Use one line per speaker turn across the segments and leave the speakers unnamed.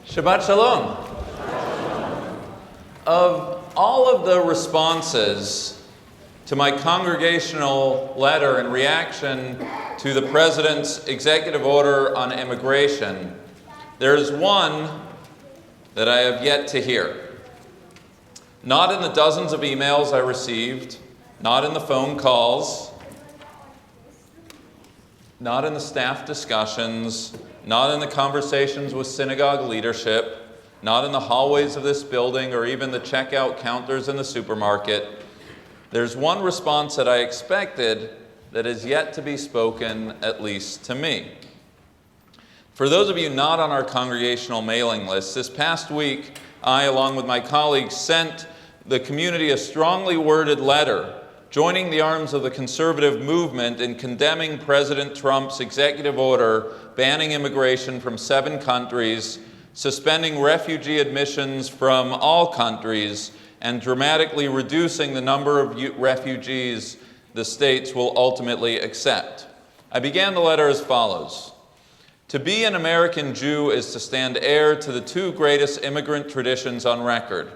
Shabbat Shalom. Of all of the responses to my congregational letter in reaction to the President's executive order on immigration, there is one that I have yet to hear. Not in the dozens of emails I received, not in the phone calls, not in the staff discussions, not in the conversations with synagogue leadership, not in the hallways of this building or even the checkout counters in the supermarket. There's one response that I expected that is yet to be spoken, at least to me. For those of you not on our congregational mailing list, this past week, I, along with my colleagues, sent the community a strongly worded letter joining the arms of the conservative movement in condemning President Trump's executive order banning immigration from 7 countries, suspending refugee admissions from all countries, and dramatically reducing the number of refugees the states will ultimately accept. I began the letter as follows. To be an American Jew is to stand heir to the 2 greatest immigrant traditions on record.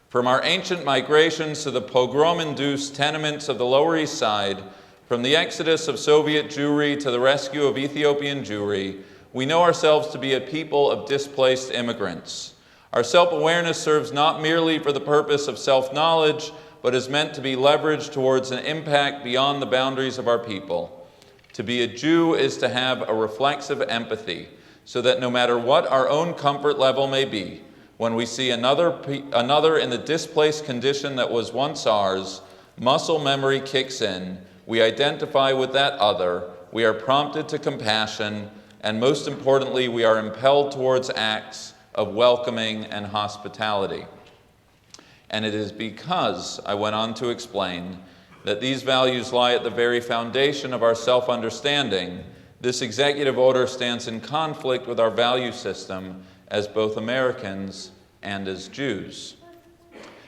From our ancient migrations to the pogrom-induced tenements of the Lower East Side, from the exodus of Soviet Jewry to the rescue of Ethiopian Jewry, we know ourselves to be a people of displaced immigrants. Our self-awareness serves not merely for the purpose of self-knowledge, but is meant to be leveraged towards an impact beyond the boundaries of our people. To be a Jew is to have a reflexive empathy, so that no matter what our own comfort level may be, when we see another in the displaced condition that was once ours, muscle memory kicks in, we identify with that other, we are prompted to compassion, and most importantly, we are impelled towards acts of welcoming and hospitality. And it is because, I went on to explain, that these values lie at the very foundation of our self-understanding, this executive order stands in conflict with our value system as both Americans and as Jews.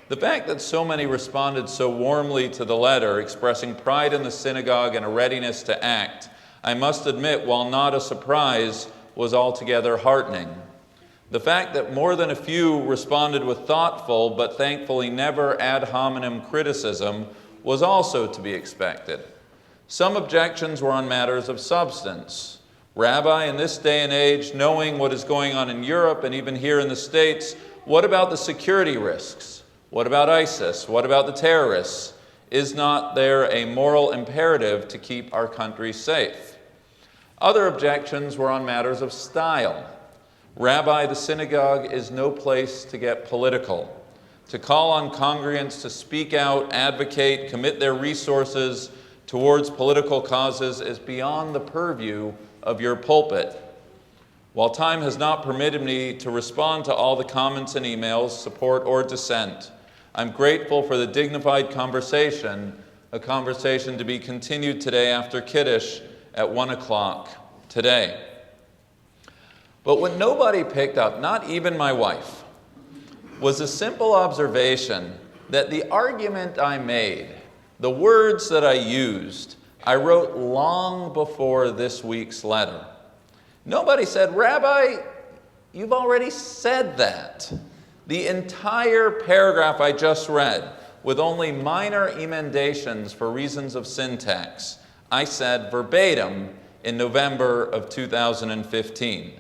The fact that so many responded so warmly to the letter, expressing pride in the synagogue and a readiness to act, I must admit, while not a surprise, was altogether heartening. The fact that more than a few responded with thoughtful, but thankfully never ad hominem criticism, was also to be expected. Some objections were on matters of substance. Rabbi, in this day and age, knowing what is going on in Europe and even here in the States, what about the security risks? What about ISIS? What about the terrorists? Is not there a moral imperative to keep our country safe? Other objections were on matters of style. Rabbi, the synagogue is no place to get political. To call on congregants to speak out, advocate, commit their resources towards political causes is beyond the purview of your pulpit. While time has not permitted me to respond to all the comments and emails, support or dissent, I'm grateful for the dignified conversation, a conversation to be continued today after Kiddush at 1 o'clock today. But what nobody picked up, not even my wife, was a simple observation that the argument I made, the words that I used, I wrote long before this week's letter. Nobody said, Rabbi, you've already said that. The entire paragraph I just read, with only minor emendations for reasons of syntax, I said verbatim in November of 2015.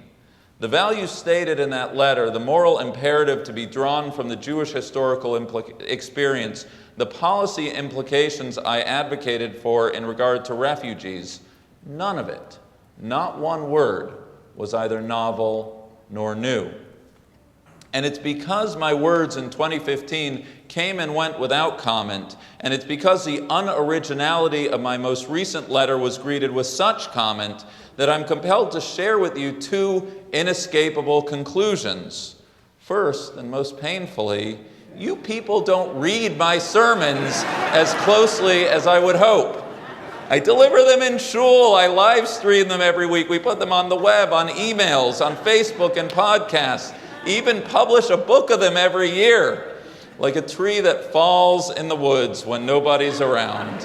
The values stated in that letter, the moral imperative to be drawn from the Jewish historical experience, the policy implications I advocated for in regard to refugees, none of it, not one word, was either novel nor new. And it's because my words in 2015 came and went without comment, and it's because the unoriginality of my most recent letter was greeted with such comment that I'm compelled to share with you 2 inescapable conclusions. First, and most painfully, you people don't read my sermons as closely as I would hope. I deliver them in shul, I live stream them every week, we put them on the web, on emails, on Facebook and podcasts, even publish a book of them every year, like a tree that falls in the woods when nobody's around.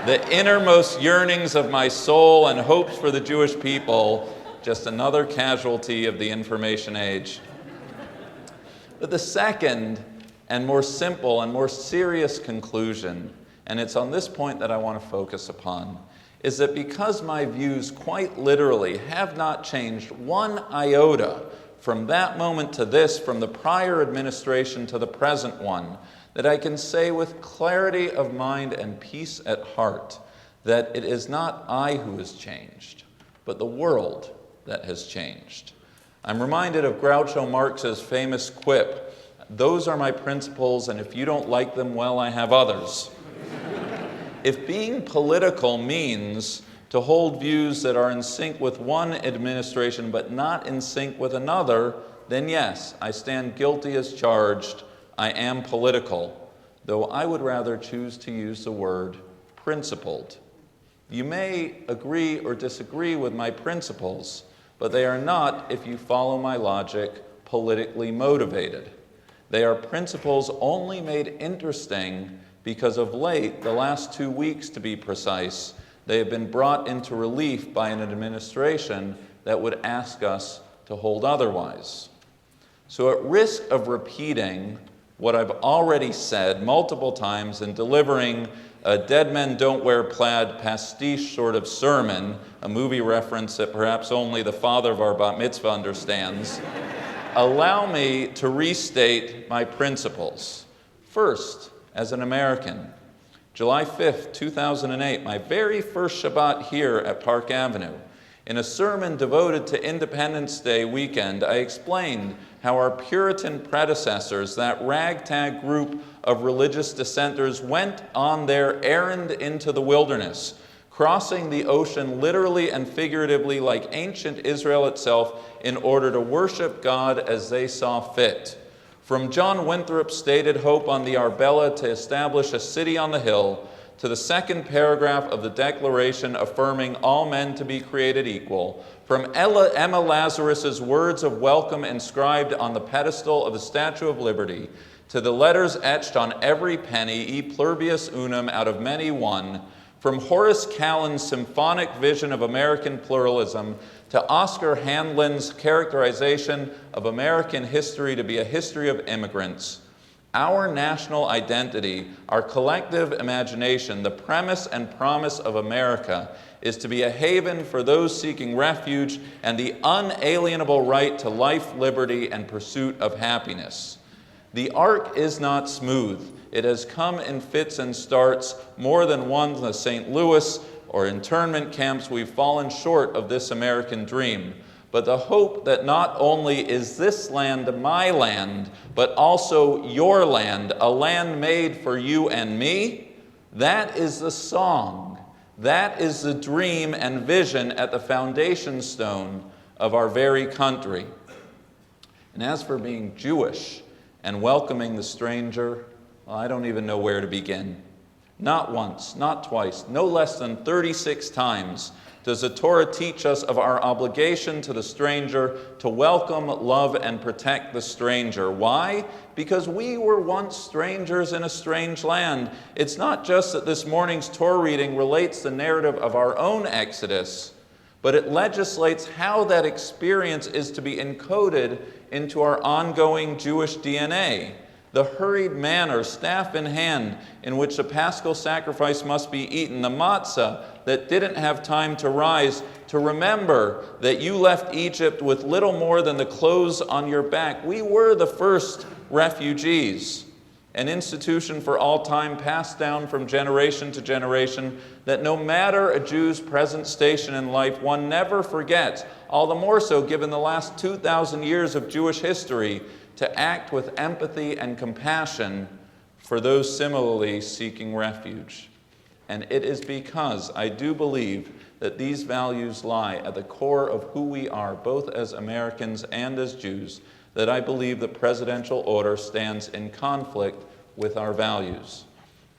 The innermost yearnings of my soul and hopes for the Jewish people, just another casualty of the information age. But the second and more simple and more serious conclusion, and it's on this point that I want to focus upon, is that because my views quite literally have not changed one iota from that moment to this, from the prior administration to the present one, that I can say with clarity of mind and peace at heart that it is not I who has changed, but the world that has changed. I'm reminded of Groucho Marx's famous quip, "Those are my principles, and if you don't like them, well, I have others." If being political means to hold views that are in sync with one administration but not in sync with another, then yes, I stand guilty as charged. I am political, though I would rather choose to use the word principled. You may agree or disagree with my principles, but they are not, if you follow my logic, politically motivated. They are principles only made interesting because of late, the last 2 weeks to be precise, they have been brought into relief by an administration that would ask us to hold otherwise. So at risk of repeating what I've already said multiple times and delivering a Dead Men Don't Wear Plaid pastiche sort of sermon, a movie reference that perhaps only the father of our bat mitzvah understands, allow me to restate my principles. First, as an American, July 5th, 2008, my very first Shabbat here at Park Avenue, in a sermon devoted to Independence Day weekend, I explained how our Puritan predecessors, that ragtag group of religious dissenters, went on their errand into the wilderness, crossing the ocean literally and figuratively like ancient Israel itself in order to worship God as they saw fit. From John Winthrop's stated hope on the Arbella to establish a city on the hill, to the second paragraph of the Declaration affirming all men to be created equal, from Emma Lazarus's words of welcome inscribed on the pedestal of the Statue of Liberty, to the letters etched on every penny, e pluribus unum, out of many one, from Horace Callan's symphonic vision of American pluralism to Oscar Handlin's characterization of American history to be a history of immigrants, our national identity, our collective imagination, the premise and promise of America is to be a haven for those seeking refuge and the unalienable right to life, liberty, and pursuit of happiness. The arc is not smooth. It has come in fits and starts. More than once in the St. Louis or internment camps, we've fallen short of this American dream. But the hope that not only is this land my land, but also your land, a land made for you and me, that is the song. That is the dream and vision at the foundation stone of our very country. And as for being Jewish and welcoming the stranger, well, I don't even know where to begin. Not once, not twice, no less than 36 times does the Torah teach us of our obligation to the stranger to welcome, love, and protect the stranger. Why? Because we were once strangers in a strange land. It's not just that this morning's Torah reading relates the narrative of our own Exodus, but it legislates how that experience is to be encoded into our ongoing Jewish DNA. The hurried manner, staff in hand, in which the paschal sacrifice must be eaten, the matzah that didn't have time to rise, to remember that you left Egypt with little more than the clothes on your back. We were the first refugees, an institution for all time passed down from generation to generation, that no matter a Jew's present station in life, one never forgets, all the more so given the last 2,000 years of Jewish history, to act with empathy and compassion for those similarly seeking refuge. And it is because I do believe that these values lie at the core of who we are, both as Americans and as Jews, that I believe the presidential order stands in conflict with our values.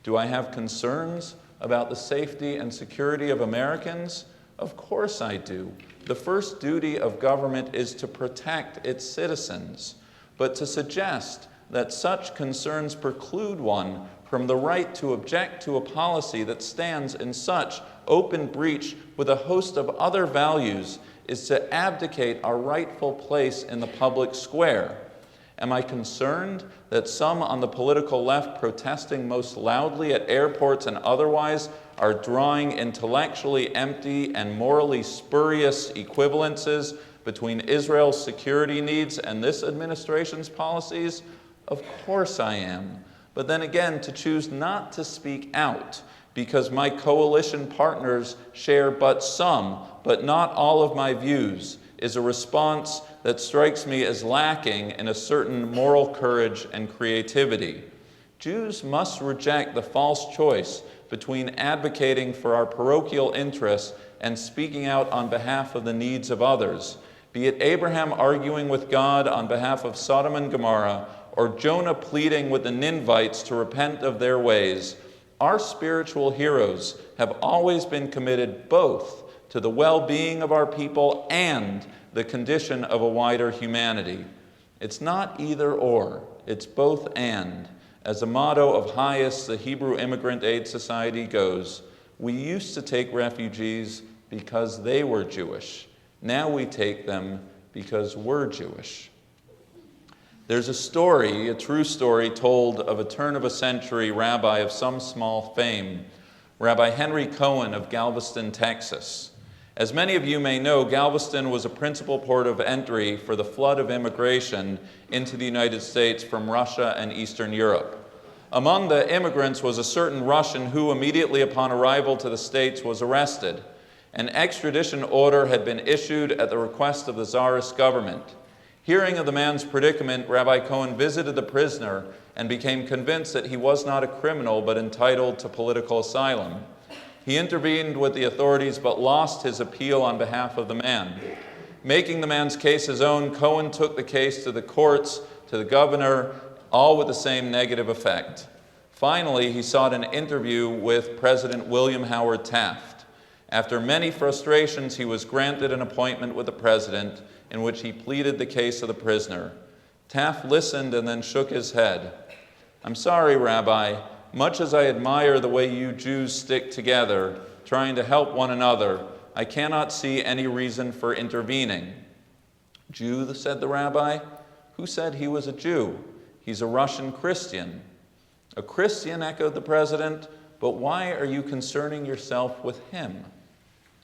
Do I have concerns about the safety and security of Americans? Of course I do. The first duty of government is to protect its citizens. But to suggest that such concerns preclude one from the right to object to a policy that stands in such open breach with a host of other values is to abdicate our rightful place in the public square. Am I concerned that some on the political left protesting most loudly at airports and otherwise are drawing intellectually empty and morally spurious equivalences between Israel's security needs and this administration's policies? Of course I am. But then again, to choose not to speak out because my coalition partners share but some, but not all of my views, is a response that strikes me as lacking in a certain moral courage and creativity. Jews must reject the false choice between advocating for our parochial interests and speaking out on behalf of the needs of others, be it Abraham arguing with God on behalf of Sodom and Gomorrah, or Jonah pleading with the Ninevites to repent of their ways. Our spiritual heroes have always been committed both to the well-being of our people and the condition of a wider humanity. It's not either or, it's both and. As the motto of HIAS, the Hebrew Immigrant Aid Society, goes, we used to take refugees because they were Jewish. Now we take them because we're Jewish. There's a story, a true story, told of a turn-of-a-century rabbi of some small fame, Rabbi Henry Cohen of Galveston, Texas. As many of you may know, Galveston was a principal port of entry for the flood of immigration into the United States from Russia and Eastern Europe. Among the immigrants was a certain Russian who, immediately upon arrival to the States, was arrested. An extradition order had been issued at the request of the Tsarist government. Hearing of the man's predicament, Rabbi Cohen visited the prisoner and became convinced that he was not a criminal but entitled to political asylum. He intervened with the authorities but lost his appeal on behalf of the man. Making the man's case his own, Cohen took the case to the courts, to the governor, all with the same negative effect. Finally, he sought an interview with President William Howard Taft. After many frustrations, he was granted an appointment with the president in which he pleaded the case of the prisoner. Taft listened and then shook his head. I'm sorry, Rabbi. Much as I admire the way you Jews stick together, trying to help one another, I cannot see any reason for intervening. Jew, said the rabbi? Who said he was a Jew? He's a Russian Christian. A Christian, echoed the president, but why are you concerning yourself with him?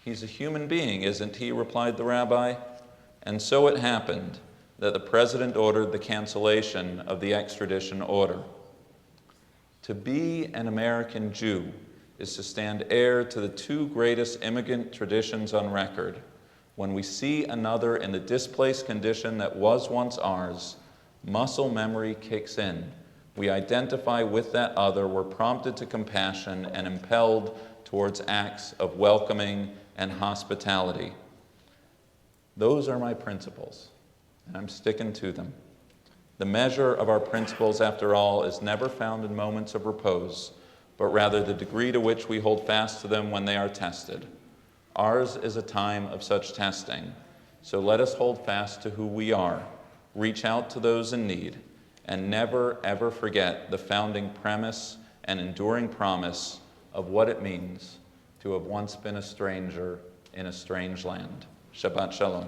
He's a human being, isn't he? Replied the rabbi. And so it happened that the president ordered the cancellation of the extradition order. To be an American Jew is to stand heir to the two greatest immigrant traditions on record. When we see another in the displaced condition that was once ours, muscle memory kicks in. We identify with that other, we're prompted to compassion and impelled towards acts of welcoming and hospitality. Those are my principles, and I'm sticking to them. The measure of our principles, after all, is never found in moments of repose, but rather the degree to which we hold fast to them when they are tested. Ours is a time of such testing, so let us hold fast to who we are, reach out to those in need, and never, ever forget the founding premise and enduring promise of what it means to have once been a stranger in a strange land. Shabbat Shalom.